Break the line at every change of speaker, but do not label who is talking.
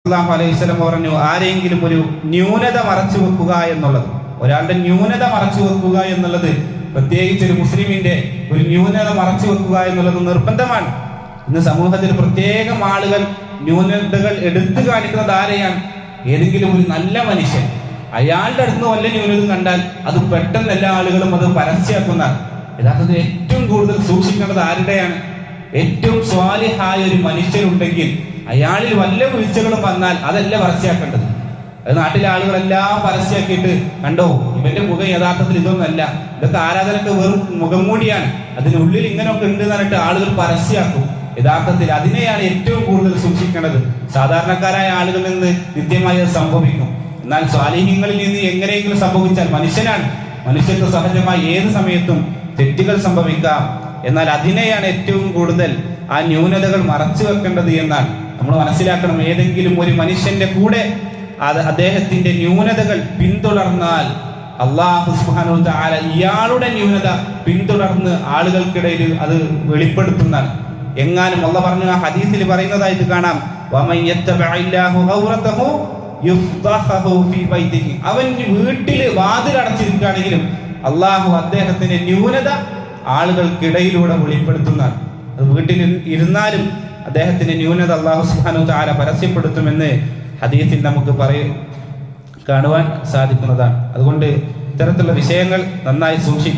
സല്ലല്ലാഹു അലൈഹി വസല്ലം പറഞ്ഞു, ആരെങ്കിലും ഒരു ന്യൂനത മറച്ചു വെക്കുക എന്നുള്ളത്, ഒരാളുടെ ന്യൂനത മറച്ചു വെക്കുക എന്നുള്ളത്, പ്രത്യേകിച്ച് ഒരു മുസ്ലിമിന്റെ ഒരു ന്യൂനത മറച്ചു വെക്കുക എന്നുള്ളത് നിർബന്ധമാണ്. ഇന്ന് സമൂഹത്തിൽ പ്രത്യേകം ആളുകൾ ന്യൂനതകൾ എടുത്തു കാണിക്കുന്നത് ആരെയാണ്? ഏതെങ്കിലും ഒരു നല്ല മനുഷ്യൻ, അയാളുടെ അടുത്ത് വല്ല ന്യൂനത കണ്ടാൽ അത് പെട്ടെന്ന് എല്ലാ ആളുകളും അത് പരസ്യമാക്കുന്നതാണ്. യഥാർത്ഥത്തിൽ ഏറ്റവും കൂടുതൽ സൂക്ഷിക്കേണ്ടത് ആരുടെയാണ്? ഏറ്റവും സ്വാലിഹായ ഒരു മനുഷ്യരുണ്ടെങ്കിൽ അയാളിൽ വല്ല വീഴ്ചകളും വന്നാൽ അതല്ല പരസ്യമാക്കേണ്ടത്. അത് നാട്ടിലെ ആളുകളെല്ലാം പരസ്യമാക്കിയിട്ട്, കണ്ടോ ഇവന്റെ മുഖം യഥാർത്ഥത്തിൽ ഇതൊന്നല്ല, ഇതൊക്കെ ആരാധനക്ക് വെറും മുഖം മൂടിയാണ്, അതിനുള്ളിൽ ഇങ്ങനെയൊക്കെ ഉണ്ട് എന്ന് പറഞ്ഞിട്ട് ആളുകൾ പരസ്യമാക്കും. യഥാർത്ഥത്തിൽ അതിനെയാണ് ഏറ്റവും കൂടുതൽ സൂക്ഷിക്കേണ്ടത്. സാധാരണക്കാരായ ആളുകളിൽ നിന്ന് നിത്യമായി അത് സംഭവിക്കും. എന്നാൽ സ്വാലിഹ്യങ്ങളിൽ നിന്ന് എങ്ങനെയെങ്കിലും സംഭവിച്ചാൽ, മനുഷ്യനാണ്, മനുഷ്യർക്ക് സഹജമായി ഏത് സമയത്തും തെറ്റുകൾ സംഭവിക്കാം. എന്നാൽ അതിനെയാണ് ഏറ്റവും കൂടുതൽ ആ ന്യൂനതകൾ മറച്ചു വെക്കേണ്ടത് എന്നാണ് നമ്മൾ മനസ്സിലാക്കണം. ഏതെങ്കിലും ഒരു മനുഷ്യന്റെ കൂടെ അദ്ദേഹത്തിന്റെ ന്യൂനതകൾ പിന്തുടർന്നാൽ അല്ലാഹു സുബ്ഹാനഹു വ തആല ഇയാളുടെ ന്യൂനത പിന്തുടർന്ന് ആളുകൾക്കിടയിൽ അത് വെളിപ്പെടുത്തുന്നതാണ്. എങ്ങാനും അല്ലാഹു പറഞ്ഞു ആ ഹദീസിൽ പറയുന്നതായിട്ട് കാണാം, വമൻ യത്തബഇല്ലാഹു ഗൗറതഹു യുഫ്തഹു ഫീ ബൈതിഹി, അവൻ വീട്ടിൽ വാതിൽ അടച്ചിരിക്കുകയാണെങ്കിലും അല്ലാഹു അദ്ദേഹത്തിന്റെ ന്യൂനത ആളുകൾക്കിടയിലൂടെ വെളിപ്പെടുത്തുന്നതാണ്. അത് വീട്ടിൽ ഇരുന്നാലും അദ്ദേഹത്തിന്റെ ന്യൂനത അല്ലാഹു സുബ്ഹാനഹു വ തആല പരസ്യപ്പെടുത്തുമെന്ന് ഹദീസിൽ നമുക്ക് കാണുവാൻ സാധിക്കുന്നതാണ്. അതുകൊണ്ട് ഇത്തരത്തിലുള്ള വിഷയങ്ങൾ നന്നായി സൂക്ഷിക്കണം.